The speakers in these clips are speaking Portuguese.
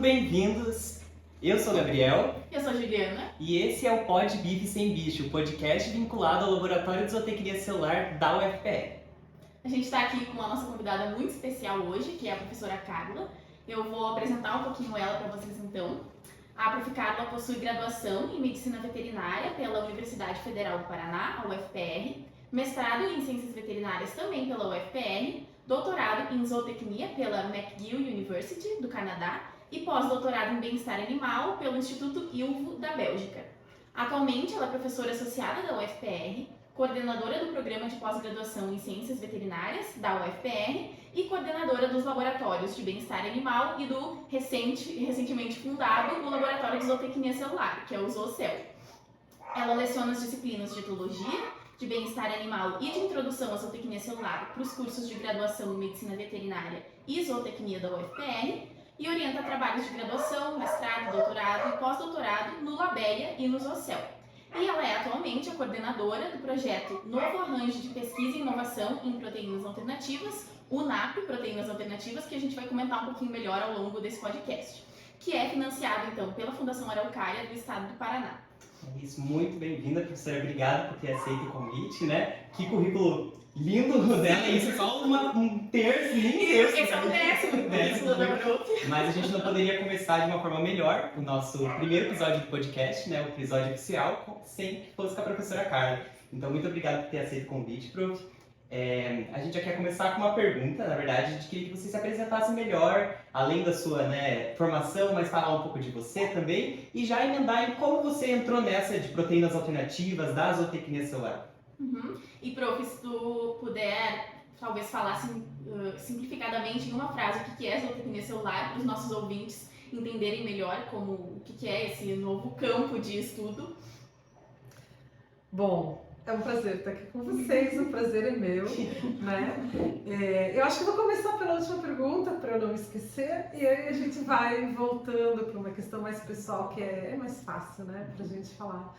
bem-vindos! Eu sou o Gabriel. Eu sou a Juliana. E esse é o Pod Bife Sem Bicho, o podcast vinculado ao Laboratório de Zootecnia Celular da UFPR. A gente está aqui com a nossa convidada muito especial hoje, que é a professora Carla. Eu vou apresentar um pouquinho ela para vocês então. A prof. Carla possui graduação em Medicina Veterinária pela Universidade Federal do Paraná, a UFPR, mestrado em Ciências Veterinárias também pela UFPR, doutorado em Zootecnia pela McGill University, do Canadá, e pós-doutorado em Bem-Estar Animal pelo Instituto ILVO, da Bélgica. Atualmente, ela é professora associada da UFPR, coordenadora do Programa de Pós-Graduação em Ciências Veterinárias, da UFPR, e coordenadora dos Laboratórios de Bem-Estar Animal e do recentemente fundado o Laboratório de Zootecnia Celular, que é o ZooCel. Ela leciona as disciplinas de Etologia, de Bem-Estar Animal e de Introdução à Zootecnia Celular para os cursos de graduação em Medicina Veterinária e Zootecnia da UFPR, e orienta trabalhos de graduação, mestrado, doutorado e pós-doutorado no Labeia e no ZooCel. E ela é atualmente a coordenadora do projeto Novo Arranjo de Pesquisa e Inovação em Proteínas Alternativas, o NAP, Proteínas Alternativas, que a gente vai comentar um pouquinho melhor ao longo desse podcast, que é financiado então pela Fundação Araucária do Estado do Paraná. É isso, muito bem-vinda, professora. Obrigado por ter aceito o convite, né? Que currículo lindo dela, isso é só um terço, nem terço. Esse é o décimo da prof. Mas a gente não poderia começar de uma forma melhor o nosso primeiro episódio do podcast, né? O episódio oficial, sem que fosse com a professora Carla. Então, muito obrigado por ter aceito o convite, prof. A gente já quer começar com uma pergunta, na verdade. A gente queria que você se apresentasse melhor, além da sua formação, mas falar um pouco de você também, e já emendar em como você entrou nessa de proteínas alternativas, da zootecnia celular. E prof, se tu puder talvez falar simplificadamente em uma frase o que é zootecnia celular para os nossos ouvintes entenderem melhor o que é esse novo campo de estudo. Bom, é um prazer estar aqui com vocês, o prazer é meu, né? Eu acho que vou começar pela última pergunta, para eu não esquecer, e aí a gente vai voltando para uma questão mais pessoal, que é mais fácil, né, para a gente falar.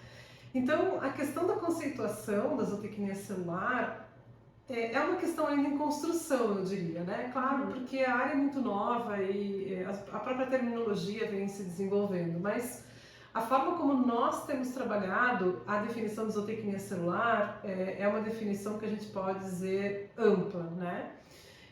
Então, a questão da conceituação da zootecnia celular é uma questão ainda em construção, eu diria, né? Claro, porque a área é muito nova e a própria terminologia vem se desenvolvendo, mas a forma como nós temos trabalhado a definição de zootecnia celular é uma definição que a gente pode dizer ampla, né?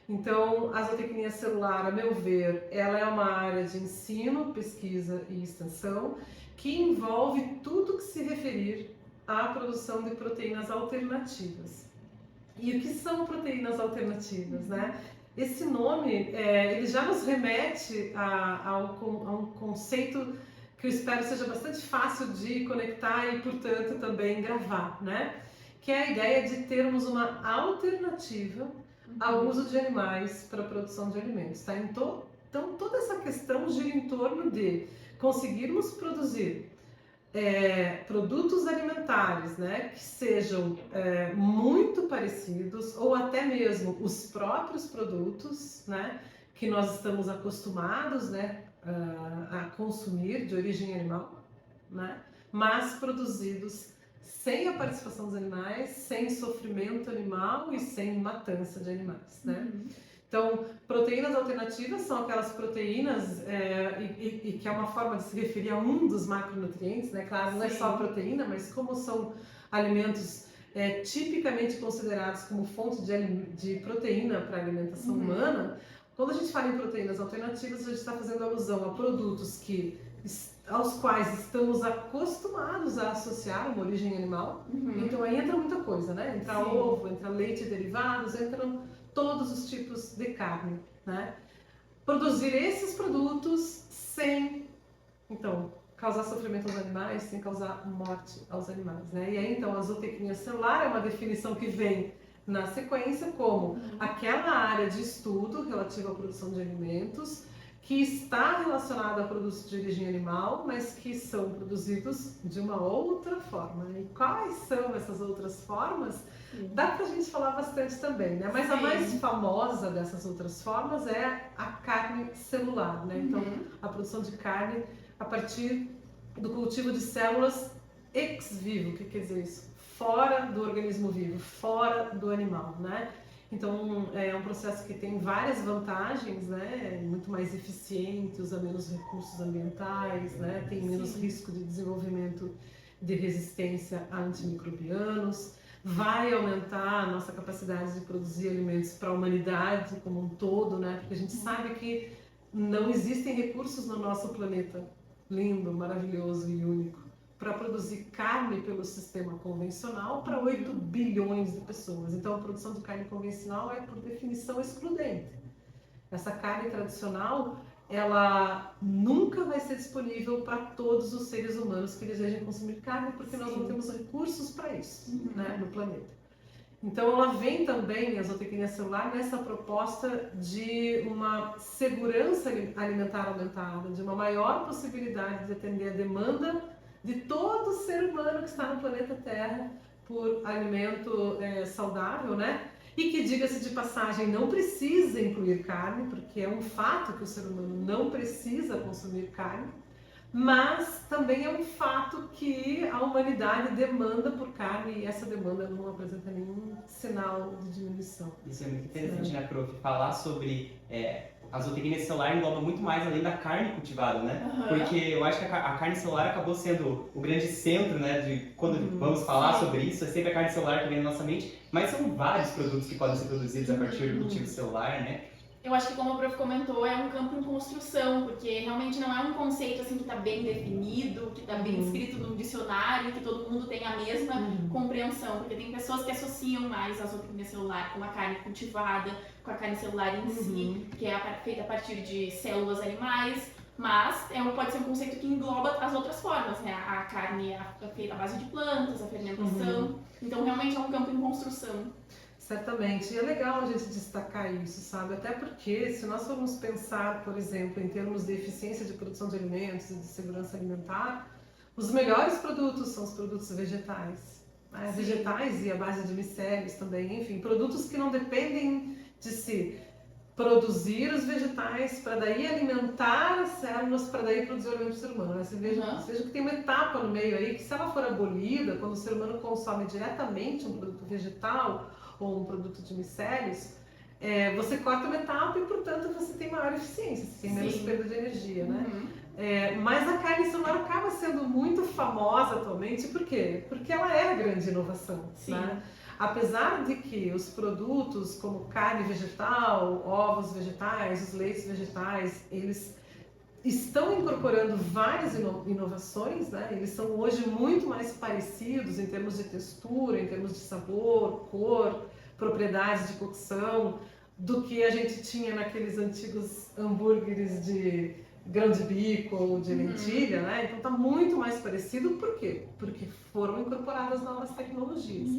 Então, a zootecnia celular, a meu ver, ela é uma área de ensino, pesquisa e extensão que envolve tudo que se referir à produção de proteínas alternativas. E o que são proteínas alternativas, né? Esse nome, ele já nos remete a um conceito que eu espero seja bastante fácil de conectar e, portanto, também gravar, né? Que é a ideia de termos uma alternativa ao uso de animais para a produção de alimentos, tá? Então, toda essa questão gira em torno de conseguirmos produzir produtos alimentares, né, que sejam muito parecidos ou até mesmo os próprios produtos, né, que nós estamos acostumados, né, a consumir de origem animal, né, mas produzidos sem a participação dos animais, sem sofrimento animal e sem matança de animais, né? Então, proteínas alternativas são aquelas proteínas, e que é uma forma de se referir a um dos macronutrientes, né? Claro, não é só a proteína, mas como são alimentos tipicamente considerados como fonte de proteína para a alimentação humana, quando a gente fala em proteínas alternativas, a gente está fazendo alusão a produtos aos quais estamos acostumados a associar uma origem animal. Então, aí entra muita coisa, né? Entra ovo, entra leite e derivados, entram todos os tipos de carne, né? Produzir esses produtos sem, então, causar sofrimento aos animais, sem causar morte aos animais, né? E aí, então, a zootecnia celular é uma definição que vem na sequência como aquela área de estudo relativa à produção de alimentos que está relacionada a produtos de origem animal, mas que são produzidos de uma outra forma. E quais são essas outras formas? Dá pra gente falar bastante também, né? Mas a mais famosa dessas outras formas é a carne celular, né? Então, a produção de carne a partir do cultivo de células ex vivo. O que quer dizer isso? Fora do organismo vivo, fora do animal, né? Então, é um processo que tem várias vantagens, né? Muito mais eficiente, usa menos recursos ambientais, né? Tem menos risco de desenvolvimento de resistência a antimicrobianos, vai aumentar a nossa capacidade de produzir alimentos para a humanidade como um todo, né? Porque a gente sabe que não existem recursos no nosso planeta lindo, maravilhoso e único para produzir carne pelo sistema convencional para 8 bilhões de pessoas. Então, a produção de carne convencional é, por definição, excludente. Essa carne tradicional, ela nunca vai ser disponível para todos os seres humanos que desejem consumir carne, porque nós não temos recursos para isso, né, no planeta. Então, ela vem também, a zootecnia celular, nessa proposta de uma segurança alimentar aumentada, de uma maior possibilidade de atender a demanda de todo ser humano que está no planeta Terra por alimento saudável, né? E que, diga-se de passagem, não precisa incluir carne, porque é um fato que o ser humano não precisa consumir carne, mas também é um fato que a humanidade demanda por carne e essa demanda não apresenta nenhum sinal de diminuição. Isso é muito interessante, né, Prof? Falar sobre a zootecnia celular engloba muito mais além da carne cultivada, né? Porque eu acho que a carne celular acabou sendo o grande centro, né, de quando vamos falar sobre isso, é sempre a carne celular que vem na nossa mente, mas são vários produtos que podem ser produzidos a partir do cultivo celular, né? Eu acho que, como o prof comentou, é um campo em construção, porque realmente não é um conceito assim que está bem definido, que está bem escrito no dicionário, que todo mundo tem a mesma compreensão, porque tem pessoas que associam mais a zootecnia celular com a carne cultivada, com a carne celular em si, que é feita a partir de células animais, mas pode ser um conceito que engloba as outras formas, né? A carne é feita à base de plantas, a fermentação, então realmente é um campo em construção. Certamente, e é legal a gente destacar isso, sabe? Até porque, se nós formos pensar, por exemplo, em termos de eficiência de produção de alimentos e de segurança alimentar, os melhores produtos são os produtos vegetais. Né? Vegetais e a base de micélios também, enfim, produtos que não dependem de se produzir os vegetais para daí alimentar as células, para daí produzir o alimento do ser humano. Né? Você veja que tem uma etapa no meio aí que, se ela for abolida, quando o ser humano consome diretamente um produto vegetal ou um produto de micélios, você corta uma etapa e, portanto, você tem maior eficiência, você tem menos perda de energia, né? Mas a carne celular acaba sendo muito famosa atualmente, por quê? Porque ela é a grande inovação, né? Apesar de que os produtos como carne vegetal, ovos vegetais, os leites vegetais, eles estão incorporando várias inovações, né? Eles são hoje muito mais parecidos em termos de textura, em termos de sabor, cor, propriedades de cocção, do que a gente tinha naqueles antigos hambúrgueres de grão de bico ou de lentilha, né? Então está muito mais parecido, por quê? Porque foram incorporadas novas tecnologias.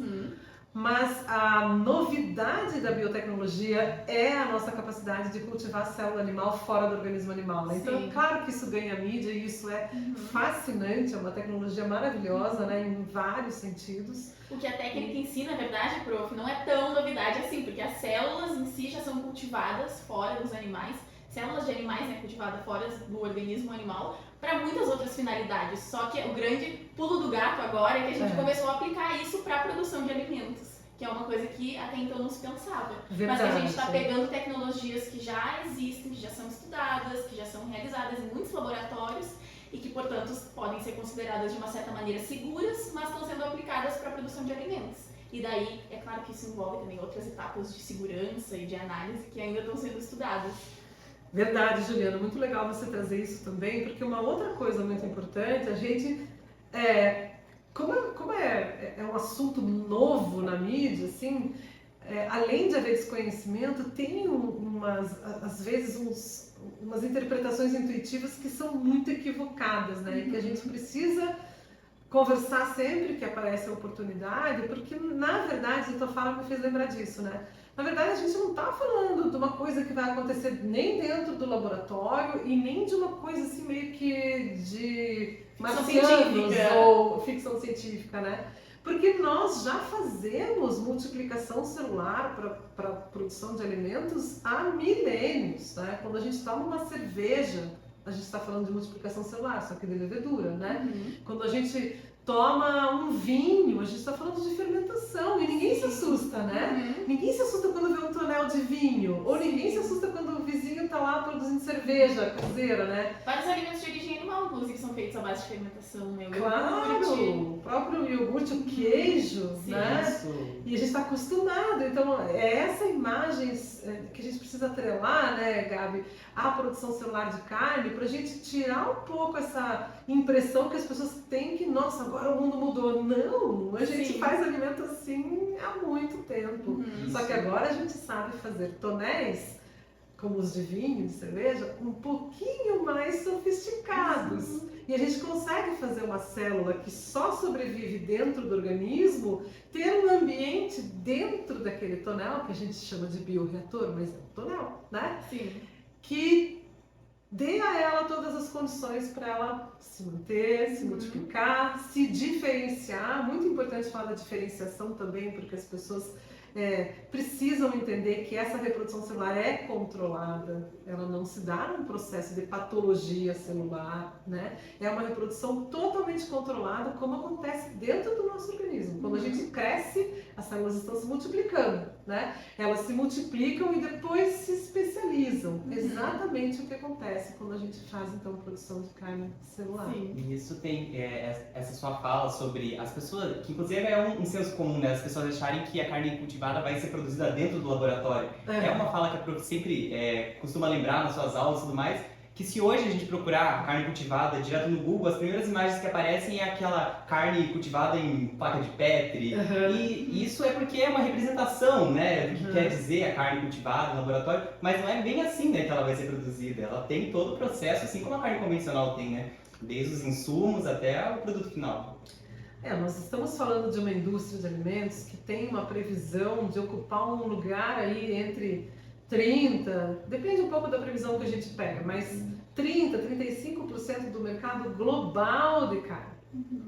Mas a novidade da biotecnologia é a nossa capacidade de cultivar a célula animal fora do organismo animal, né? Então, claro que isso ganha mídia e isso é fascinante, é uma tecnologia maravilhosa, né, em vários sentidos. O que a técnica em si, na verdade, prof, não é tão novidade assim, porque as células em si já são cultivadas fora dos animais, células de animais, né, cultivadas fora do organismo animal, para muitas outras finalidades. Só que o grande pulo do gato agora é que a gente começou a aplicar isso para a produção de alimentos, que é uma coisa que até então não se pensava. Mas a gente está pegando tecnologias que já existem, que já são estudadas, que já são realizadas em muitos laboratórios e que, portanto, podem ser consideradas de uma certa maneira seguras, mas estão sendo aplicadas para a produção de alimentos. E daí, é claro que isso envolve também outras etapas de segurança e de análise que ainda estão sendo estudadas. Verdade, Juliana, muito legal você trazer isso também, porque uma outra coisa muito importante, a gente, como é um assunto novo na mídia, assim, além de haver desconhecimento, tem às vezes umas interpretações intuitivas que são muito equivocadas, né? E que a gente precisa conversar sempre que aparece a oportunidade, porque, na verdade, a tua fala me fez lembrar disso, né? Na verdade, a gente não está falando de uma coisa que vai acontecer nem dentro do laboratório e nem de uma coisa assim meio que de marcianos ou ficção científica, né? Porque nós já fazemos multiplicação celular para produção de alimentos há milênios, né? Quando a gente toma uma cerveja, a gente está falando de multiplicação celular, só que de levedura, né? Quando a gente toma um vinho, a gente está falando de fermentação e ninguém se assusta, né? Ninguém se assusta quando vê um tonel de vinho, ou ninguém se assusta quando o vizinho está lá produzindo cerveja caseira, né? Vários alimentos de origem animal, inclusive, são feitos à base de fermentação, né? Claro, o próprio iogurte, o queijo, Sim, né? Isso. E a gente está acostumado, então é essa imagem que a gente precisa atrelar, né, Gabi, à produção celular de carne, para a gente tirar um pouco essa impressão que as pessoas têm que, nossa, agora o mundo mudou. Não, a gente Sim. faz alimento assim há muito tempo. Só que agora a gente sabe fazer tonéis, como os de vinho, de cerveja, um pouquinho mais sofisticados. E a gente consegue fazer uma célula que só sobrevive dentro do organismo, ter um ambiente dentro daquele tonel, que a gente chama de bioreator, mas é um tonel, né? Sim. Que dê a ela todas as condições para ela se manter, se multiplicar, se diferenciar. Muito importante falar da diferenciação também, porque as pessoas precisam entender que essa reprodução celular é controlada, ela não se dá num processo de patologia celular, né? É uma reprodução totalmente controlada, como acontece dentro do nosso organismo. Quando a gente cresce, as células estão se multiplicando, né? Elas se multiplicam e depois se especializam. Exatamente o que acontece quando a gente faz, então, produção de carne celular. Sim. E isso tem essa sua fala sobre as pessoas, que inclusive é um senso comum, né? As pessoas acharem que a carne cultivada vai ser produzida dentro do laboratório. É uma fala que a prof sempre costuma lembrar nas suas aulas e tudo mais, que se hoje a gente procurar carne cultivada direto no Google, as primeiras imagens que aparecem é aquela carne cultivada em placa de Petri. E isso é porque é uma representação, né, do que quer dizer a carne cultivada no laboratório, mas não é bem assim, né, que ela vai ser produzida. Ela tem todo o processo, assim como a carne convencional tem, né? Desde os insumos até o produto final. Nós estamos falando de uma indústria de alimentos que tem uma previsão de ocupar um lugar aí entre 30, depende um pouco da previsão que a gente pega, mas 30, 35% do mercado global de carne,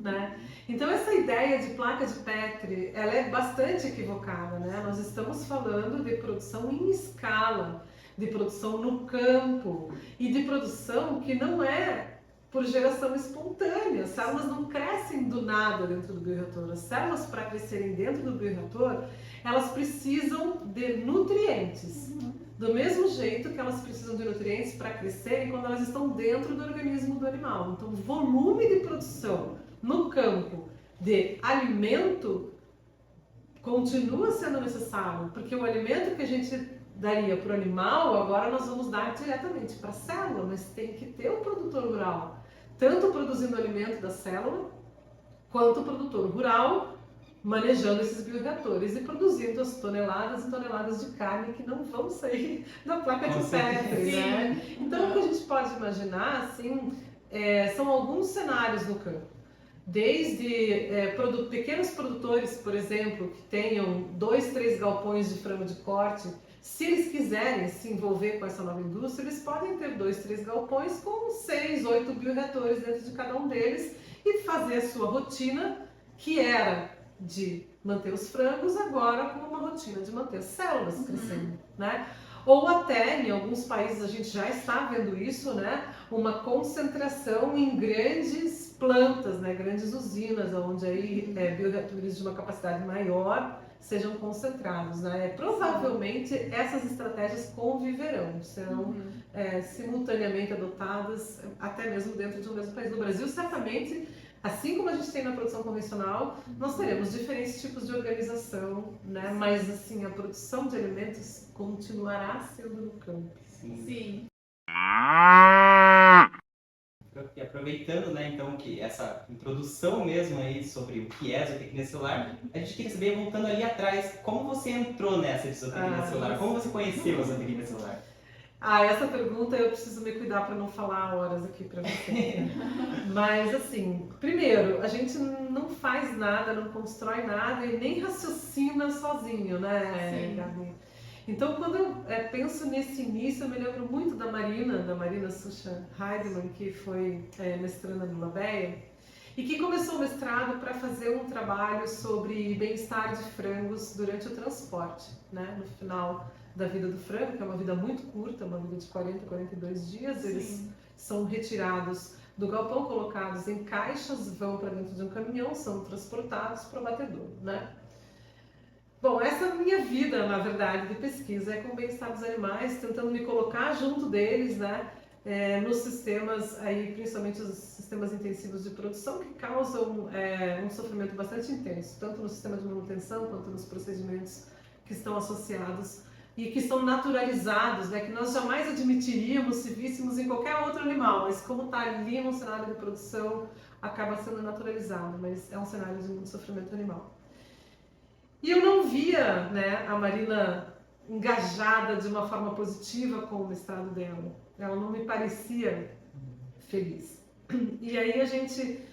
né? Então essa ideia de placa de Petri, ela é bastante equivocada, né? Nós estamos falando de produção em escala, de produção no campo e de produção que não é por geração espontânea. As células não crescem do nada dentro do bioreator. As células, para crescerem dentro do bioreator, elas precisam de nutrientes. Do mesmo jeito que elas precisam de nutrientes para crescerem quando elas estão dentro do organismo do animal. Então, o volume de produção no campo de alimento continua sendo necessário, porque o alimento que a gente daria para o animal, agora nós vamos dar diretamente para a célula, mas tem que ter um produtor rural, tanto produzindo o alimento da célula, quanto o produtor rural manejando esses bioreatores e produzindo as toneladas e toneladas de carne que não vão sair da placa de Petri, né? Então, o que a gente pode imaginar, assim, são alguns cenários no campo. Desde pequenos produtores, por exemplo, que tenham 2, 3 galpões de frango de corte. Se eles quiserem se envolver com essa nova indústria, eles podem ter 2, 3 galpões com 6, 8 bioreatores dentro de cada um deles e fazer a sua rotina, que era de manter os frangos, agora com uma rotina de manter as células crescendo, né? Ou até, em alguns países a gente já está vendo isso, né? Uma concentração em grandes plantas, né? Grandes usinas, onde aí bioreatores de uma capacidade maior sejam concentrados, né? Provavelmente essas estratégias conviverão, serão simultaneamente adotadas até mesmo dentro de um mesmo país. No Brasil, certamente, assim como a gente tem na produção convencional, nós teremos diferentes tipos de organização, né? Mas assim, a produção de alimentos continuará sendo no campo. Sim. E aproveitando, né, então, que essa introdução mesmo aí sobre o que é zootecnia celular, a gente queria saber, voltando ali atrás, como você entrou nessa de zootecnia celular? Como você conheceu a zootecnia celular? Essa pergunta eu preciso me cuidar para não falar horas aqui para você. Mas assim, primeiro, a gente não faz nada, não constrói nada e nem raciocina sozinho, né, Gabi? Então, quando eu penso nesse início, eu me lembro muito da Marina Sucha Heidemann, que foi mestranda no Labeia, e que começou o mestrado para fazer um trabalho sobre bem-estar de frangos durante o transporte, né? No final da vida do frango, que é uma vida muito curta, uma vida de 40, 42 dias, eles são retirados do galpão, colocados em caixas, vão para dentro de um caminhão, são transportados para o abatedor, né? Bom, essa é a minha vida, na verdade, de pesquisa, é com o bem-estar dos animais, tentando me colocar junto deles, né? Nos sistemas, aí, principalmente os sistemas intensivos de produção, que causam um sofrimento bastante intenso, tanto no sistema de manutenção, quanto nos procedimentos que estão associados e que são naturalizados, né? Que nós jamais admitiríamos se víssemos em qualquer outro animal, mas como está ali no cenário de produção, acaba sendo naturalizado, mas é um cenário de muito sofrimento animal. E eu não via, né, a Marina engajada de uma forma positiva com o mestrado dela. Ela não me parecia feliz. E aí a gente,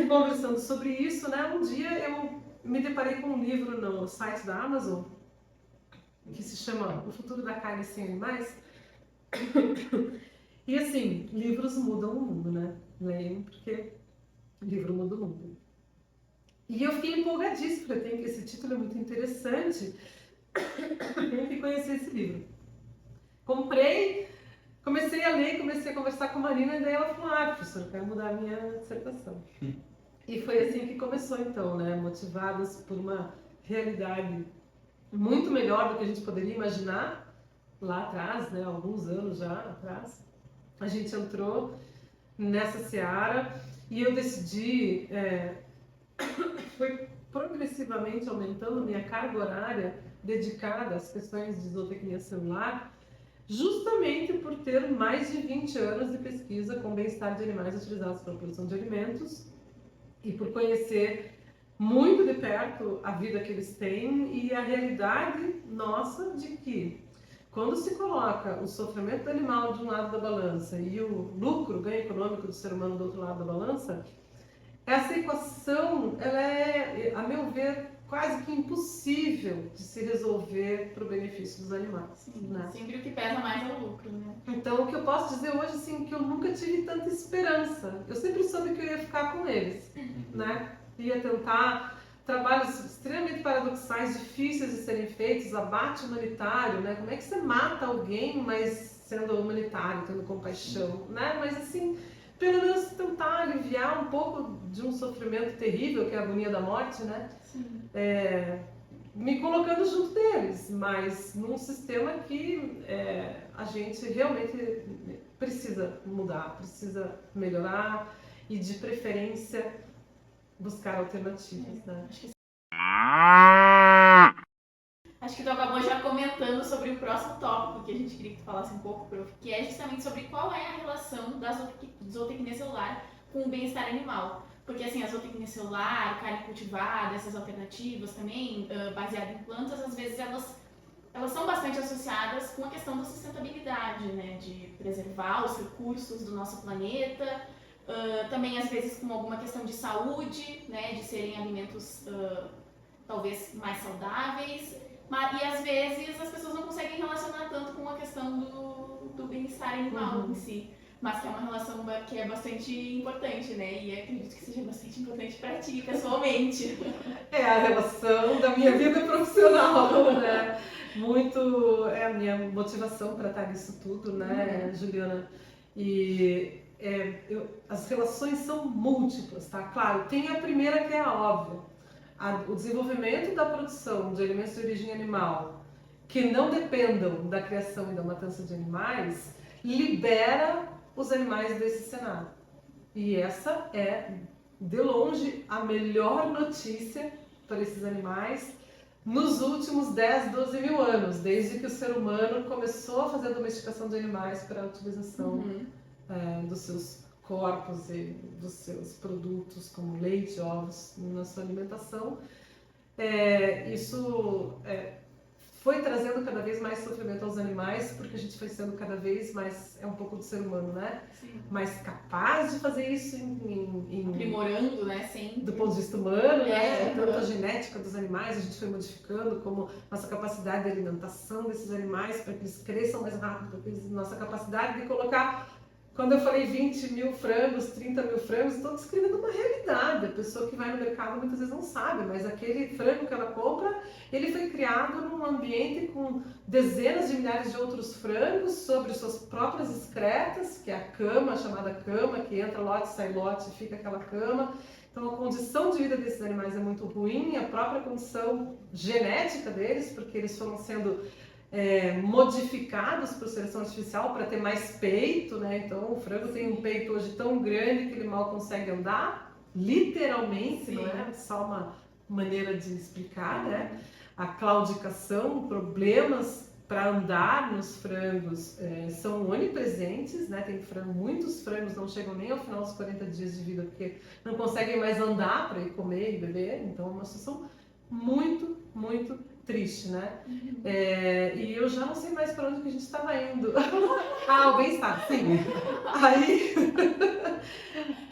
conversando sobre isso, né, um dia eu me deparei com um livro no site da Amazon que se chama O Futuro da Carne Sem Animais. E assim, livros mudam o mundo, né? Leiam, porque livro muda o mundo. E eu fiquei empolgadíssima, porque esse título é muito interessante. Tenho que conhecer esse livro. Comprei, comecei a ler, comecei a conversar com a Marina, e daí ela falou, professora, eu quero mudar a minha dissertação. E foi assim que começou então, né? Motivadas por uma realidade muito melhor do que a gente poderia imaginar lá atrás, né? Alguns anos já atrás. A gente entrou nessa seara e eu decidi... foi progressivamente aumentando minha carga horária dedicada às questões de zootecnia celular, justamente por ter mais de 20 anos de pesquisa com bem-estar de animais utilizados para a produção de alimentos e por conhecer muito de perto a vida que eles têm e a realidade nossa de que quando se coloca o sofrimento do animal de um lado da balança e o lucro, o ganho econômico do ser humano do outro lado da balança, essa equação, ela é, a meu ver, quase que impossível de se resolver para o benefício dos animais. Sim, né? Sempre o que pesa mais é o lucro, né? Então, o que eu posso dizer hoje, assim, que eu nunca tive tanta esperança. Eu sempre soube que eu ia ficar com eles, né? Ia tentar trabalhos extremamente paradoxais, difíceis de serem feitos, abate humanitário, né? Como é que você mata alguém, mas sendo humanitário, tendo compaixão, né? Mas, assim... pelo menos tentar aliviar um pouco de um sofrimento terrível, que é a agonia da morte, né? Me colocando junto deles, mas num sistema que a gente realmente precisa mudar, precisa melhorar e, de preferência, buscar alternativas, né? Acho que tu acabou já comentando sobre o próximo tópico que a gente queria que tu falasse um pouco, prof, que é justamente sobre qual é a relação da zootecnia celular com o bem-estar animal. Porque assim, a zootecnia celular, carne cultivada, essas alternativas também, baseadas em plantas, às vezes elas são bastante associadas com a questão da sustentabilidade, né? De preservar os recursos do nosso planeta, também às vezes com alguma questão de saúde, né? De serem alimentos talvez mais saudáveis. E às vezes as pessoas não conseguem relacionar tanto com a questão do bem-estar animal em si, mas que é uma relação que é bastante importante, né? E acredito que seja bastante importante para ti, pessoalmente. É a relação da minha vida profissional, né? Muito é a minha motivação para estar nisso tudo, né, Juliana? E as relações são múltiplas, tá? Claro, tem a primeira que é a óbvia. O desenvolvimento da produção de alimentos de origem animal que não dependam da criação e da matança de animais libera os animais desse cenário. E essa é, de longe, a melhor notícia para esses animais nos últimos 10, 12 mil anos, desde que o ser humano começou a fazer a domesticação de animais para a utilização dos seus corpos e dos seus produtos, como leite, ovos, na sua alimentação. Isso foi trazendo cada vez mais sofrimento aos animais, porque a gente foi sendo cada vez mais, um pouco do ser humano, né? Sim. Mais capaz de fazer isso aprimorando, né? Sempre. Do ponto de vista humano, né? Tanto a genética dos animais, a gente foi modificando, como nossa capacidade de alimentação desses animais para que eles cresçam mais rápido, nossa capacidade de colocar Quando eu falei 20 mil frangos, 30 mil frangos, estou descrevendo uma realidade. A pessoa que vai no mercado muitas vezes não sabe, mas aquele frango que ela compra, ele foi criado num ambiente com dezenas de milhares de outros frangos sobre suas próprias excretas, que é a cama, a chamada cama, que entra lote, sai lote, fica aquela cama. Então a condição de vida desses animais é muito ruim, a própria condição genética deles, porque eles foram sendo modificados por seleção artificial para ter mais peito, né? Então o frango tem um peito hoje tão grande que ele mal consegue andar, literalmente. Sim. Não é só uma maneira de explicar, né? A claudicação, problemas para andar nos frangos são onipresentes, né? Tem muitos frangos não chegam nem ao final dos 40 dias de vida porque não conseguem mais andar para ir comer e beber, então é uma situação muito, muito triste, né? E eu já não sei mais para onde que a gente estava indo. O bem-estar, sim. Aí,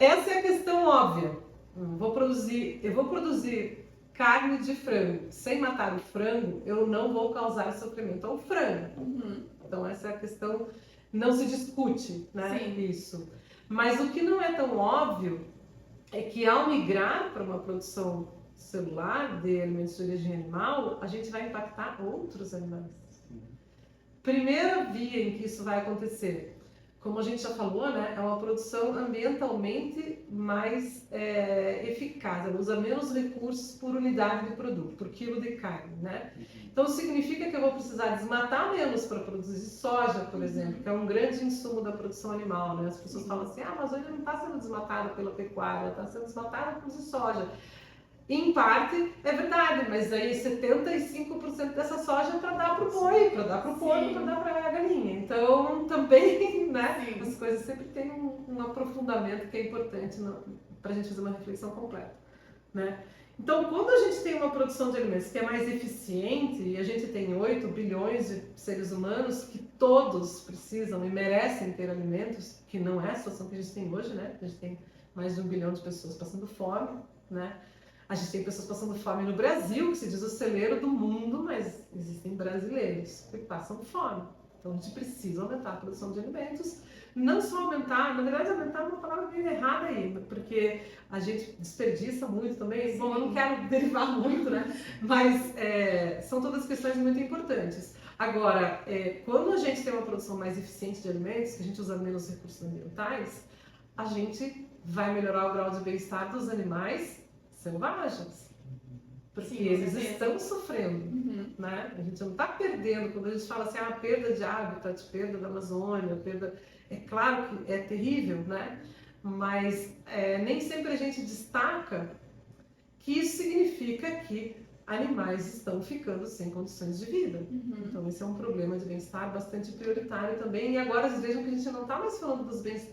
essa é a questão óbvia. Eu vou produzir carne de frango. Sem matar o frango, eu não vou causar sofrimento ao frango. Então essa é a questão, não se discute, né? Sim. Isso. Mas o que não é tão óbvio é que ao migrar para uma produção celular de alimentos de origem animal, a gente vai impactar outros animais. Primeira via em que isso vai acontecer, como a gente já falou, né, é uma produção ambientalmente mais eficaz, ela usa menos recursos por unidade de produto, por quilo de carne, né? Então significa que eu vou precisar desmatar menos para produzir soja, por exemplo, que é um grande insumo da produção animal, né? As pessoas falam assim, a Amazônia não está sendo desmatada pela pecuária, ela está sendo desmatada para produzir soja. Em parte é verdade, mas aí 75% dessa soja é para dar para o boi, para dar para o porco, para dar para a galinha. Então também, né, sim, as coisas sempre têm um aprofundamento que é importante para a gente fazer uma reflexão completa, né? Então quando a gente tem uma produção de alimentos que é mais eficiente, e a gente tem 8 bilhões de seres humanos que todos precisam e merecem ter alimentos, que não é a situação que a gente tem hoje, né? A gente tem mais de 1 bilhão de pessoas passando fome, né? A gente tem pessoas passando fome no Brasil, que se diz o celeiro do mundo, mas existem brasileiros que passam fome. Então a gente precisa aumentar a produção de alimentos. Não só aumentar, na verdade aumentar é uma palavra meio errada aí, porque a gente desperdiça muito também. Sim. Bom, eu não quero derivar muito, né? Mas são todas questões muito importantes. Agora, quando a gente tem uma produção mais eficiente de alimentos, que a gente usa menos recursos ambientais, a gente vai melhorar o grau de bem-estar dos animais selvagens, porque sim, eles estão sofrendo, né? A gente não está perdendo, quando a gente fala assim, perda de hábitat, perda da Amazônia, perda, é claro que é terrível, né? Mas nem sempre a gente destaca que isso significa que animais estão ficando sem condições de vida. Então esse é um problema de bem-estar bastante prioritário também. E agora vocês vejam que a gente não está mais falando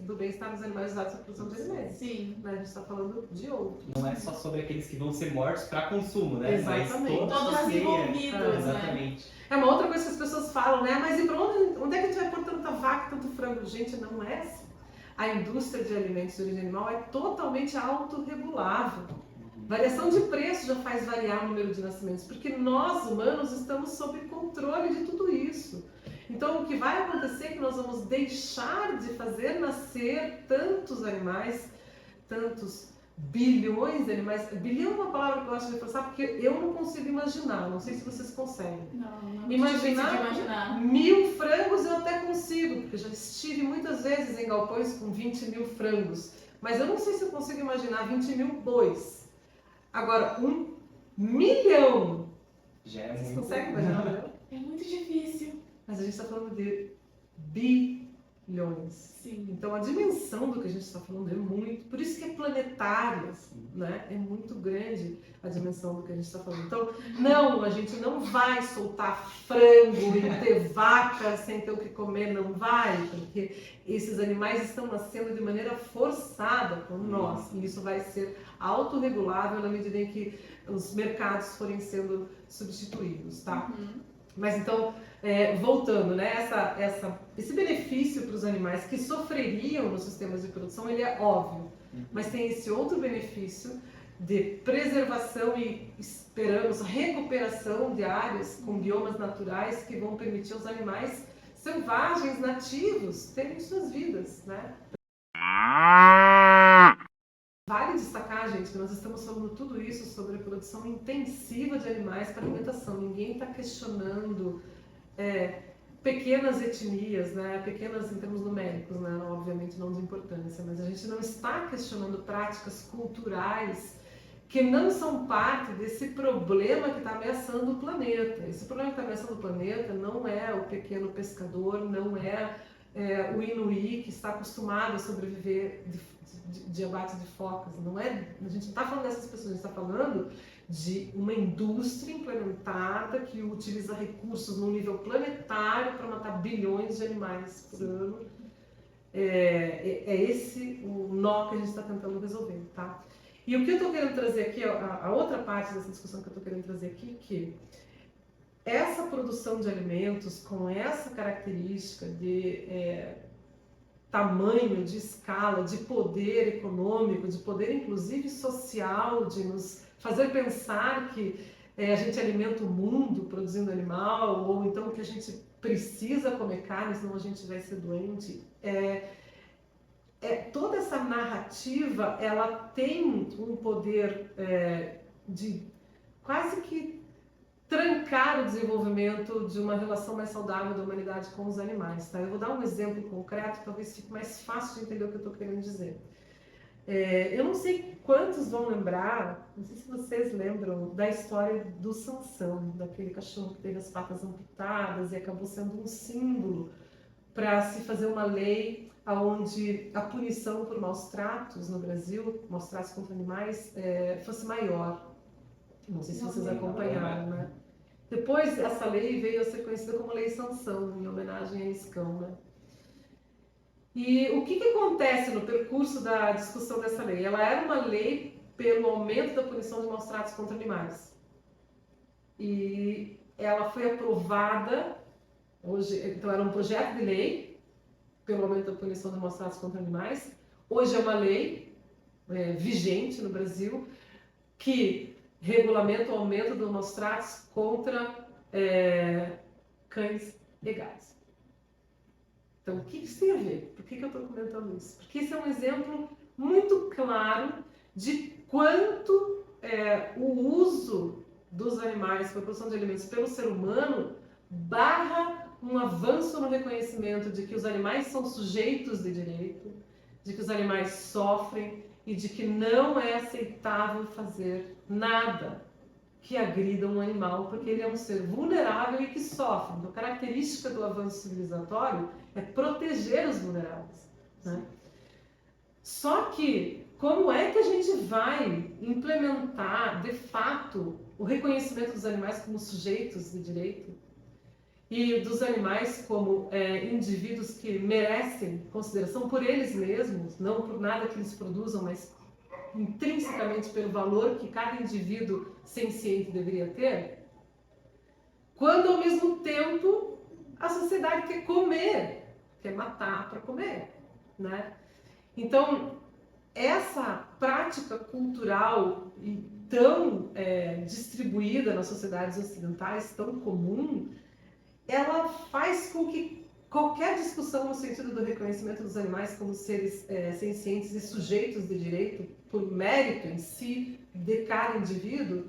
do bem-estar dos animais usados na produção de alimentos. Sim. Né? A gente está falando de outros. Não é só sobre aqueles que vão ser mortos para consumo, né? Exatamente. Mas todos envolvidos, exatamente. É uma outra coisa que as pessoas falam, né? Mas e para onde é que a gente vai pôr tanta vaca, tanto frango? Gente, não é assim. A indústria de alimentos de origem animal é totalmente autorregulável. Variação de preço já faz variar o número de nascimentos, porque nós, humanos, estamos sob controle de tudo isso. Então, o que vai acontecer é que nós vamos deixar de fazer nascer tantos animais, tantos bilhões de animais. Bilhão é uma palavra que eu gosto de reforçar, porque eu não consigo imaginar, não sei se vocês conseguem. Não Imaginar 1000 frangos eu até consigo, porque eu já estive muitas vezes em galpões com 20 mil frangos, mas eu não sei se eu consigo imaginar 20 mil bois. Agora, 1 milhão. Já é vocês muito. conseguem imaginar? É muito difícil. Mas a gente está falando de bilhões. Sim. Então a dimensão do que a gente está falando é muito. Por isso que é planetária, né? É muito grande a dimensão do que a gente está falando. Então, não, a gente não vai soltar frango e ter vaca sem ter o que comer, não vai, porque esses animais estão nascendo de maneira forçada por nós. E isso vai ser autorregulável na medida em que os mercados forem sendo substituídos, tá? Mas então, voltando, né, esse benefício para os animais que sofreriam nos sistemas de produção, ele é óbvio. Mas tem esse outro benefício de preservação e, esperamos, recuperação de áreas com biomas naturais que vão permitir aos animais selvagens, nativos, terem suas vidas, né? Vale destacar, gente, que nós estamos falando tudo isso sobre a produção intensiva de animais para alimentação. Ninguém está questionando pequenas etnias, né? Pequenas em termos numéricos, né? Obviamente não de importância, mas a gente não está questionando práticas culturais que não são parte desse problema que está ameaçando o planeta. Esse problema que está ameaçando o planeta não é o pequeno pescador, não é o inuí que está acostumado a sobreviver de abate de focas. Não é, a gente não está falando dessas pessoas, a gente está falando de uma indústria implementada que utiliza recursos num nível planetário para matar bilhões de animais por ano. É esse o nó que a gente está tentando resolver, tá? E o que eu estou querendo trazer aqui, a outra parte dessa discussão que eu estou querendo trazer aqui, que essa produção de alimentos com essa característica de tamanho, de escala, de poder econômico, de poder inclusive social, de nos fazer pensar que a gente alimenta o mundo produzindo animal, ou então que a gente precisa comer carne, senão a gente vai ser doente. Toda essa narrativa, ela tem um poder de quase que trancar o desenvolvimento de uma relação mais saudável da humanidade com os animais, tá? Eu vou dar um exemplo concreto, talvez fique mais fácil de entender o que eu estou querendo dizer. Eu não sei quantos vão lembrar, não sei se vocês lembram da história do Sansão, daquele cachorro que teve as patas amputadas e acabou sendo um símbolo para se fazer uma lei onde a punição por maus tratos no Brasil, maus tratos contra animais, fosse maior. Não sei se vocês acompanharam, né? Depois, essa lei veio a ser conhecida como Lei Sansão, em homenagem a Iscão, né? E o que acontece no percurso da discussão dessa lei? Ela era uma lei pelo aumento da punição de maus tratos contra animais. E ela foi aprovada, então era um projeto de lei pelo aumento da punição de maus tratos contra animais. Hoje é uma lei vigente no Brasil que regulamenta o aumento dos maus tratos contra cães e gatos. Então, o que isso tem a ver? Por que eu estou comentando isso? Porque esse é um exemplo muito claro de quanto o uso dos animais para a produção de alimentos pelo ser humano barra um avanço no reconhecimento de que os animais são sujeitos de direito, de que os animais sofrem e de que não é aceitável fazer nada que agrida um animal, porque ele é um ser vulnerável e que sofre. Então, a característica do avanço civilizatório é proteger os vulneráveis, né? Só que, como é que a gente vai implementar, de fato, o reconhecimento dos animais como sujeitos de direito e dos animais como indivíduos que merecem consideração por eles mesmos, não por nada que eles produzam, mas intrinsecamente pelo valor que cada indivíduo senciente deveria ter, quando ao mesmo tempo a sociedade quer comer, quer matar para comer, né? Então, essa prática cultural tão distribuída nas sociedades ocidentais, tão comum, ela faz com que qualquer discussão no sentido do reconhecimento dos animais como seres sencientes e sujeitos de direito, por mérito em si de cada indivíduo,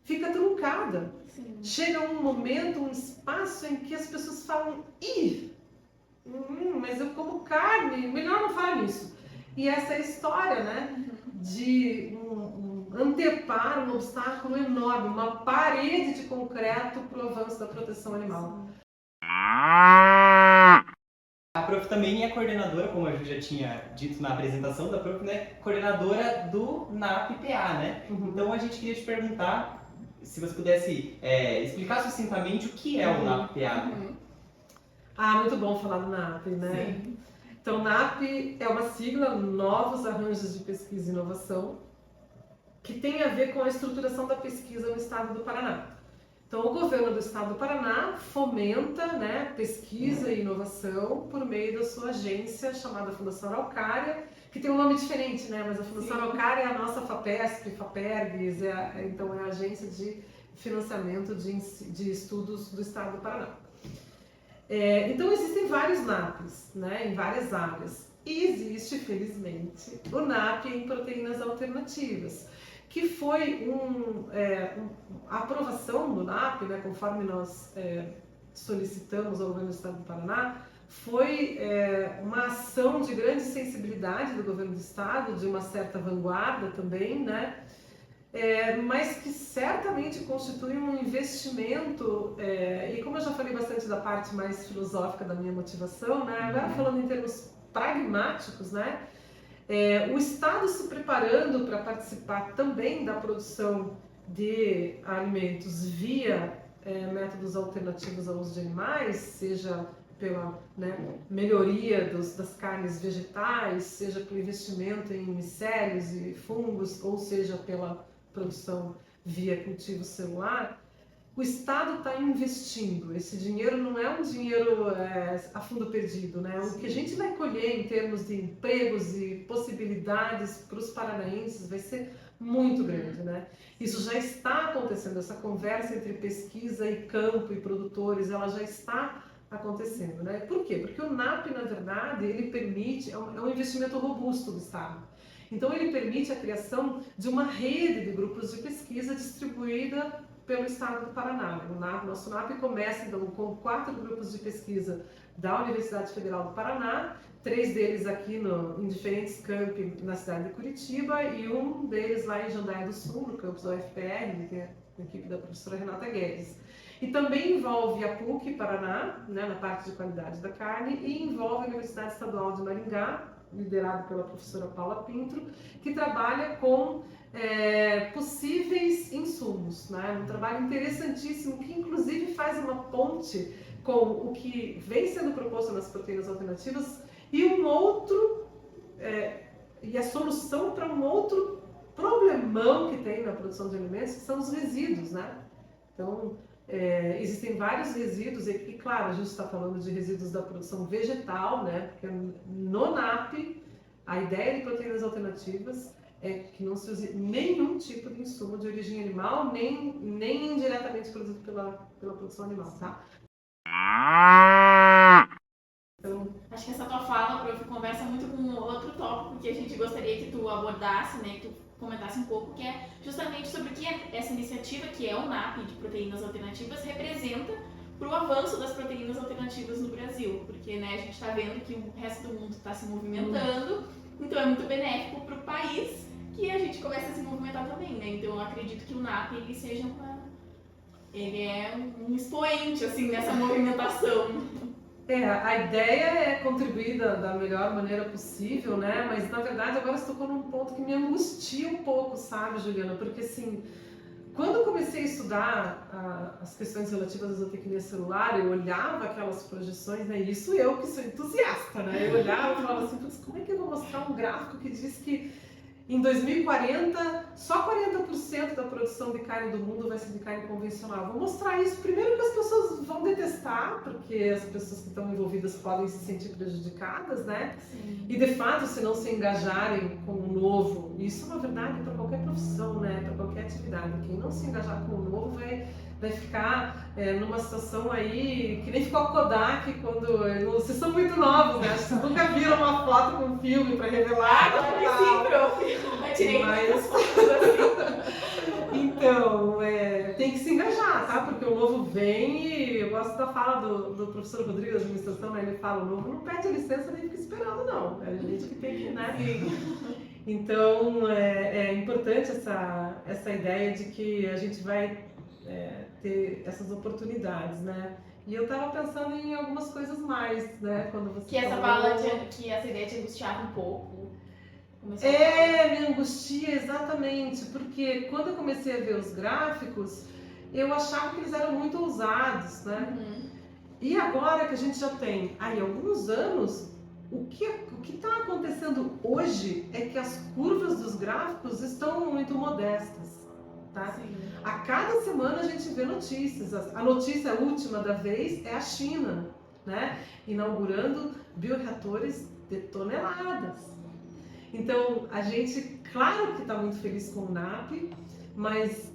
fica truncada. Sim. Chega um momento, um espaço em que as pessoas falam: ih, mas eu como carne, melhor não falar nisso. E essa é a história, né? De antepar um obstáculo enorme, uma parede de concreto para o avanço da proteção animal. A Prof também é coordenadora, como a Ju já tinha dito na apresentação da Prof, né? Coordenadora do NAP-PA, né? Então a gente queria te perguntar se você pudesse explicar sucintamente o que é o NAP-PA. Muito bom falar do NAP, né? Sim. Então, NAP é uma sigla, Novos Arranjos de Pesquisa e Inovação, que tem a ver com a estruturação da pesquisa no estado do Paraná. Então, o governo do estado do Paraná fomenta, né, pesquisa e inovação por meio da sua agência chamada Fundação Araucária, que tem um nome diferente, né? Mas a Fundação Araucária é a nossa FAPESP, FAPERGS, então é a agência de financiamento de estudos do estado do Paraná. Então existem vários NAPs, né, em várias áreas. E existe, felizmente, o NAP em proteínas alternativas, que foi a aprovação do NAP, né, conforme nós solicitamos ao governo do Estado do Paraná, foi uma ação de grande sensibilidade do governo do Estado, de uma certa vanguarda também, né? Mas que certamente constitui um investimento, e como eu já falei bastante da parte mais filosófica da minha motivação, né? Agora falando em termos pragmáticos, né? O Estado se preparando para participar também da produção de alimentos via métodos alternativos ao uso de animais, seja pela melhoria das carnes vegetais, seja pelo investimento em micélios e fungos, ou seja pela produção via cultivo celular, o Estado está investindo. Esse dinheiro não é um dinheiro a fundo perdido, né? O que a gente vai colher em termos de empregos e possibilidades para os paranaenses vai ser muito grande, né? Isso já está acontecendo, essa conversa entre pesquisa e campo e produtores, ela já está acontecendo, né? Por quê? Porque o NAP, na verdade, ele permite, é um investimento robusto do Estado. Então ele permite a criação de uma rede de grupos de pesquisa distribuída pelo Estado do Paraná. O nosso NAP começa então com 4 grupos de pesquisa da Universidade Federal do Paraná, 3 deles aqui em diferentes campi na cidade de Curitiba e um deles lá em Jandaia do Sul, no campus da UFPR, que é a equipe da professora Renata Guedes. E também envolve a PUC Paraná, né, na parte de qualidade da carne, e envolve a Universidade Estadual de Maringá, liderado pela professora Paula Pintro, que trabalha com possíveis insumos, né? Um trabalho interessantíssimo que inclusive faz uma ponte com o que vem sendo proposto nas proteínas alternativas e e a solução para um outro problemão que tem na produção de alimentos, que são os resíduos, né? Então, existem vários resíduos, e claro, a gente está falando de resíduos da produção vegetal, né? Porque no NAP, a ideia de proteínas alternativas é que não se use nenhum tipo de insumo de origem animal, nem indiretamente produzido pela produção animal, tá? Então, acho que essa tua fala, prof, conversa muito com outro tópico que a gente gostaria que tu abordasse, né? Que tu comentasse um pouco, que é justamente sobre o que essa iniciativa, que é o NAP de proteínas alternativas, representa para o avanço das proteínas alternativas no Brasil, porque, né, a gente está vendo que o resto do mundo está se movimentando, então é muito benéfico para o país que a gente comece a se movimentar também, né? Então eu acredito que o NAP ele é um expoente assim nessa movimentação. A ideia é contribuir da melhor maneira possível, né? Mas na verdade agora você tocou num ponto que me angustia um pouco, sabe, Juliana? Porque assim, quando eu comecei a estudar as questões relativas à zootecnia celular, eu olhava aquelas projeções, né? Isso eu que sou entusiasta, né? Eu olhava e falava assim, como é que eu vou mostrar um gráfico que diz que em 2040, só 40% da produção de carne do mundo vai ser de carne convencional. Vou mostrar isso. Primeiro que as pessoas vão detestar, porque as pessoas que estão envolvidas podem se sentir prejudicadas, né? Sim. E de fato, se não se engajarem com o novo, isso é uma verdade para qualquer profissão, né? Para qualquer atividade. Quem não se engajar com o novo vai ficar numa situação aí que nem ficou a Kodak quando vocês são muito novos, né? Acho que vocês nunca viram uma foto com um filme para revelar. Claro que sim, prof. Eu tirei muitas fotos assim. Então, tem que se engajar, tá? Porque o novo vem e eu gosto da fala do professor Rodrigo da administração, né? Ele fala, o novo não pede a licença nem fica esperando, não. É a gente que tem que, né? Então, é importante essa ideia de que a gente vai ter essas oportunidades, né? E eu tava pensando em algumas coisas mais, né? Quando você que essa ideia te angustiava um pouco. Me angustia exatamente, porque quando eu comecei a ver os gráficos, eu achava que eles eram muito ousados, né? Uhum. E agora que a gente já tem aí alguns anos, o que está acontecendo hoje é que as curvas dos gráficos estão muito modestas. Tá? A cada semana a gente vê notícias. A notícia última da vez é a China, né? Inaugurando bioreatores de toneladas. Então, a gente, claro que está muito feliz com o NAP, Mas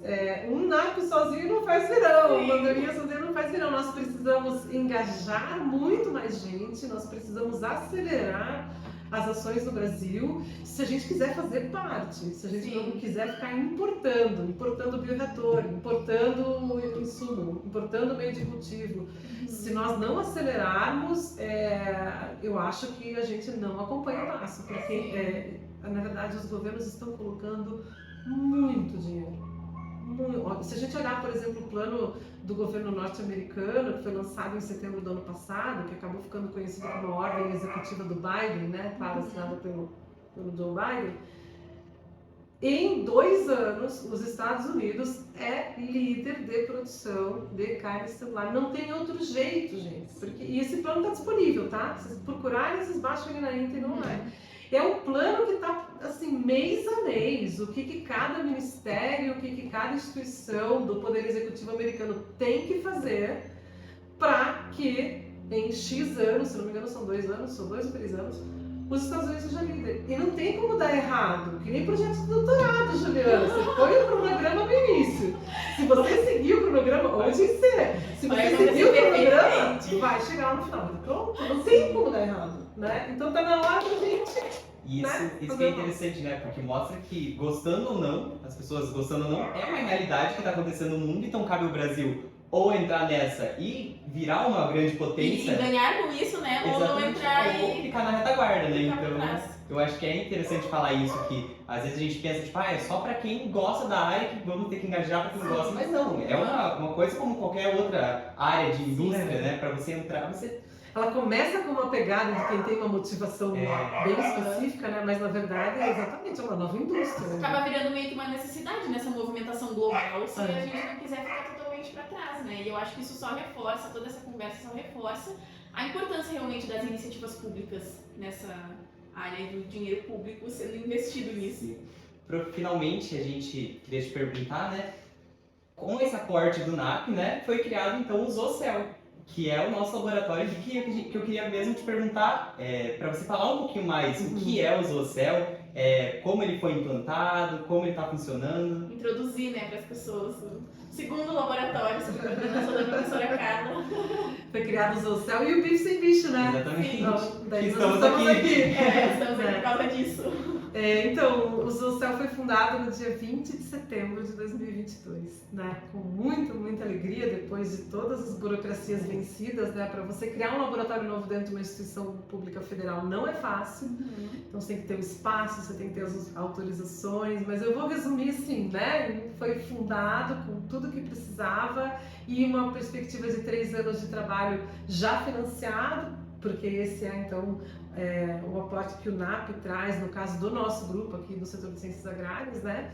um NAP sozinho não faz verão, Sim. uma pandemia sozinha não faz verão. Nós precisamos engajar muito mais gente, nós precisamos acelerar as ações no Brasil, se a gente quiser fazer parte, se a gente não quiser ficar importando bioreator, importando insumo, importando meio de cultivo. Se nós não acelerarmos, eu acho que a gente não acompanha o passo, porque na verdade os governos estão colocando muito dinheiro. Se a gente olhar, por exemplo, o plano do governo norte-americano, que foi lançado em setembro do ano passado, que acabou ficando conhecido como a ordem executiva do Biden, né, claro, assinada pelo Joe Biden, em 2 anos, os Estados Unidos é líder de produção de carne celular. Não tem outro jeito, gente. E esse plano está disponível, tá? Se vocês procurarem, vocês baixam ele na Inter e não é. É um plano que está, assim, mês a mês, o que cada ministério, o que cada instituição do Poder Executivo americano tem que fazer para que em X anos, se não me engano são 2 anos, são 2 ou 3 anos, os Estados Unidos sejam líder. E não tem como dar errado, que nem projeto de doutorado, Juliana. Você põe o cronograma no início. Se você seguir o cronograma, onde ser? Se você seguir o cronograma, vai chegar no final. Pronto, não tem como dar errado, né? Então tá na hora da gente... Isso que é interessante, né? Porque mostra que, gostando ou não, as pessoas gostando ou não, é uma realidade que está acontecendo no mundo, então cabe ao Brasil ou entrar nessa e virar uma grande potência. E ganhar com isso, né? Ou não entrar ou ficar na retaguarda, né? Então, eu acho que é interessante falar isso, que às vezes a gente pensa, tipo, é só pra quem gosta da área que vamos ter que engajar pra quem gosta. Mas não, é uma coisa como qualquer outra área de indústria, né? Pra você entrar, você... Ela começa com uma pegada de quem tem uma motivação bem específica, né? Mas na verdade é exatamente uma nova indústria. Né? Acaba virando meio que uma necessidade nessa movimentação global, se a gente não quiser ficar totalmente para trás, né? E eu acho que isso só reforça, toda essa conversa só reforça a importância realmente das iniciativas públicas nessa área do dinheiro público sendo investido nisso. Finalmente, a gente queria te perguntar, né? Com esse aporte do NAP, né? Foi criado então o Zoocell, que é o nosso laboratório que eu queria mesmo te perguntar, para você falar um pouquinho mais o que é o Zoocell, como ele foi implantado, como ele está funcionando. Introduzir, né, para as pessoas o segundo laboratório sob a coordenação da professora Carla. Foi criado o Zoocell e o Bife Sem Bicho, né? Exatamente. Então, daí Estamos aqui. Estamos aqui por causa disso. Então, o Zoocell foi fundado no dia 20 de setembro de 2022, né? Com muita alegria, depois de todas as burocracias vencidas, né? Para você criar um laboratório novo dentro de uma instituição pública federal não é fácil. Então, você tem que ter o espaço, você tem que ter as autorizações, mas eu vou resumir assim, né? Foi fundado com tudo que precisava e uma perspectiva de 3 anos de trabalho já financiado, porque esse é, então, o aporte que o NAP traz, no caso do nosso grupo aqui do setor de ciências agrárias, né?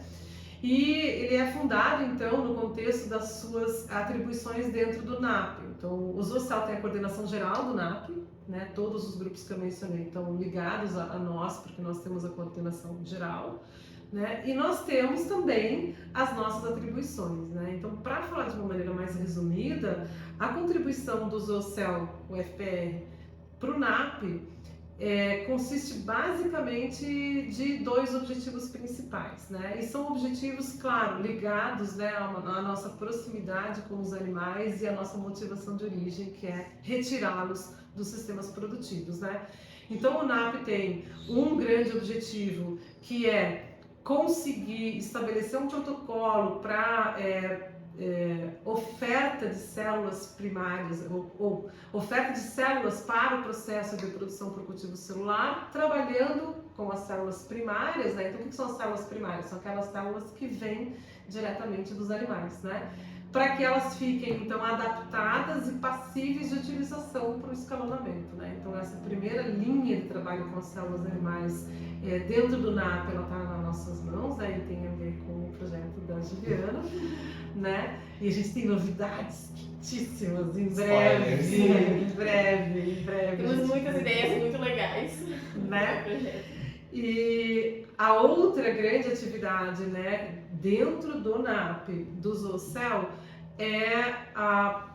E ele é fundado, então, no contexto das suas atribuições dentro do NAP. Então, o Zoocell tem a coordenação geral do NAP, né? Todos os grupos que eu mencionei estão ligados a nós, porque nós temos a coordenação geral, né? E nós temos também as nossas atribuições, né? Então, para falar de uma maneira mais resumida, a contribuição do Zoocell, o FPR, para o NAP, consiste basicamente de 2 objetivos principais, né? E são objetivos, claro, ligados, né, à nossa proximidade com os animais e à nossa motivação de origem, que é retirá-los dos sistemas produtivos, né? Então, o NAP tem um grande objetivo, que é conseguir estabelecer um protocolo para oferta de células primárias ou oferta de células para o processo de produção por cultivo celular, trabalhando com as células primárias, né? Então, o que são as células primárias? São aquelas células que vêm diretamente dos animais, né? Para que elas fiquem, então, adaptadas e passíveis de utilização para o escalonamento, né? Então, essa primeira linha de trabalho com as células animais dentro do NAP, ela está nas nossas mãos, né? E tem a ver com o projeto da Juliana, né? E a gente tem novidades quentíssimas em breve. Temos muitas ideias muito legais, né? E a outra grande atividade, né, dentro do NAP, do Zoocell, é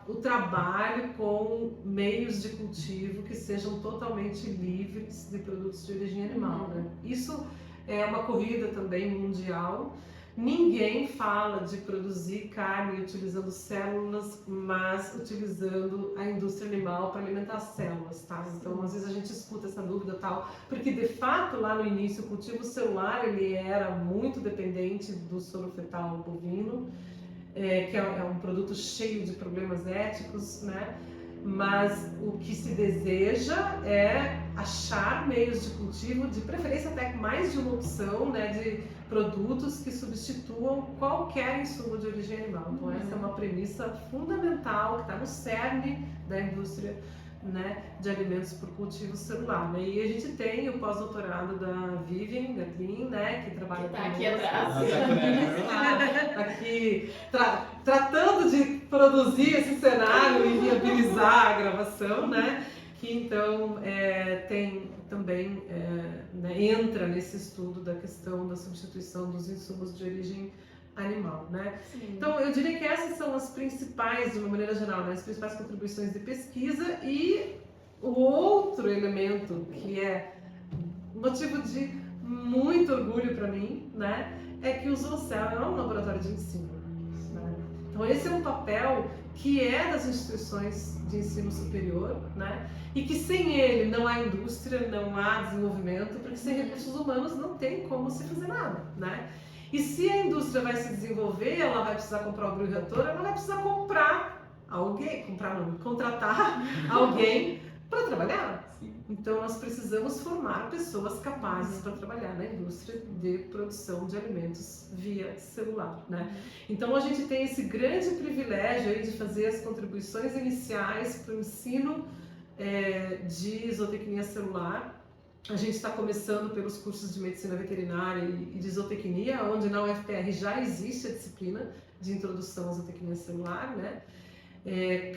o trabalho com meios de cultivo que sejam totalmente livres de produtos de origem animal, né? Isso é uma corrida também mundial, ninguém fala de produzir carne utilizando células, mas utilizando a indústria animal para alimentar as células, tá? Então, às vezes a gente escuta essa dúvida tal, porque de fato lá no início o cultivo celular ele era muito dependente do soro fetal bovino, que é um produto cheio de problemas éticos, né? Mas o que se deseja é achar meios de cultivo, de preferência até mais de uma opção, né, de produtos que substituam qualquer insumo de origem animal. Então essa é uma premissa fundamental que está no cerne da indústria, né, de alimentos por cultivo celular, né? E a gente tem o pós-doutorado da Vivian Gatlin, né, que trabalha tá aqui atrás. Aqui tratando de produzir esse cenário e viabilizar a gravação, né? Que então tem também né, entra nesse estudo da questão da substituição dos insumos de origem animal, né? Sim. Então eu diria que essas são as principais, de uma maneira geral, né, as principais contribuições de pesquisa. E o outro elemento que é motivo de muito orgulho para mim, né, é que o Zoocel é um laboratório de ensino, né? Então esse é um papel que é das instituições de ensino superior, né, e que sem ele não há indústria, não há desenvolvimento, porque sem recursos humanos não tem como se fazer nada, né? E se a indústria vai se desenvolver, ela vai precisar comprar o bioreator, ela vai precisar contratar alguém para trabalhar. Sim. Então nós precisamos formar pessoas capazes para trabalhar na indústria de produção de alimentos via celular, né? Então a gente tem esse grande privilégio aí de fazer as contribuições iniciais para o ensino de zootecnia celular. A gente está começando pelos cursos de medicina veterinária e de zootecnia, onde na UFPR já existe a disciplina de introdução à zootecnia celular, né?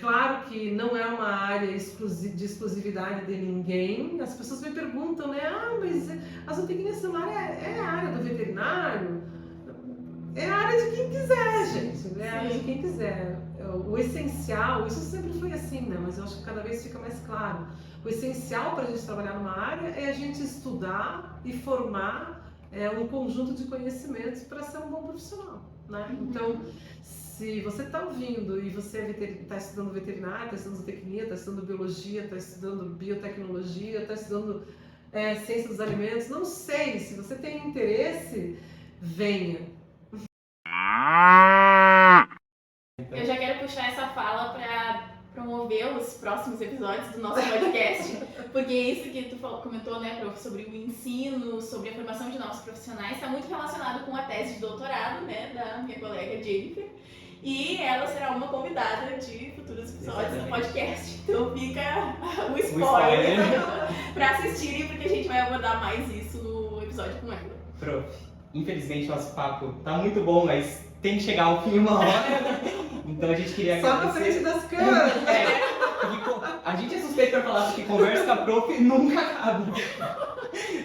Claro que não é uma área de exclusividade de ninguém. As pessoas me perguntam, né? Mas a zootecnia celular é a área do veterinário? É a área de quem quiser, gente. É a área de quem quiser. O essencial, isso sempre foi assim, né? Mas eu acho que cada vez fica mais claro. O essencial para a gente trabalhar numa área é a gente estudar e formar um conjunto de conhecimentos para ser um bom profissional, né? Então, se você está ouvindo e você está estudando veterinária, está estudando zootecnia, está estudando biologia, está estudando biotecnologia, está estudando ciência dos alimentos, não sei, se você tem interesse, venha. Eu já quero puxar essa fala para promover os próximos episódios do nosso podcast, porque isso que tu comentou, né, prof, sobre o ensino, sobre a formação de novos profissionais, está muito relacionado com a tese de doutorado, né, da minha colega Jennifer, e ela será uma convidada de futuros episódios do podcast, então fica o spoiler para assistirem, porque a gente vai abordar mais isso no episódio com ela. Prof, infelizmente nosso papo tá muito bom, mas tem que chegar ao fim uma hora, então a gente queria agradecer. Só na frente das câmeras. A gente é suspeito para falar porque conversa com a prof nunca acaba.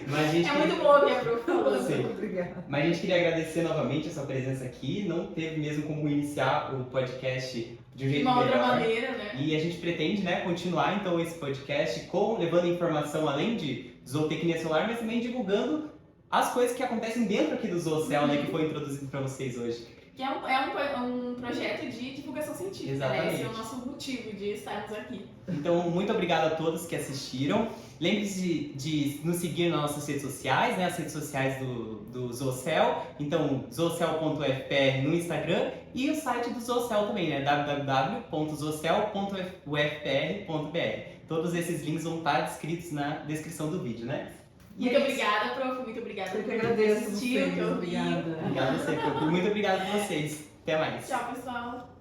Mas a gente muito boa a minha prof falando. Obrigada. Mas a gente queria agradecer novamente a sua presença aqui. Não teve mesmo como iniciar o podcast de um jeito melhor. De uma outra maneira, né? E a gente pretende, né, continuar então esse podcast levando informação além de zootecnia celular, mas também divulgando as coisas que acontecem dentro aqui do Zoocel, né, que foi introduzido para vocês hoje. Que é um projeto de divulgação científica, Exatamente. né? Esse é o nosso motivo de estarmos aqui. Então, muito obrigado a todos que assistiram. Lembre-se de nos seguir nas nossas redes sociais, né, as redes sociais do Zoocel. Então, zoocel.ufpr no Instagram e o site do Zoocel também, né, www.zoocel.ufpr.br. Todos esses links vão estar descritos na descrição do vídeo, né? Muito obrigada, prof. Muito obrigada Eu que agradeço assistir, vocês. Obrigada. Obrigado a você, prof. Muito obrigado a vocês. Até mais. Tchau, pessoal.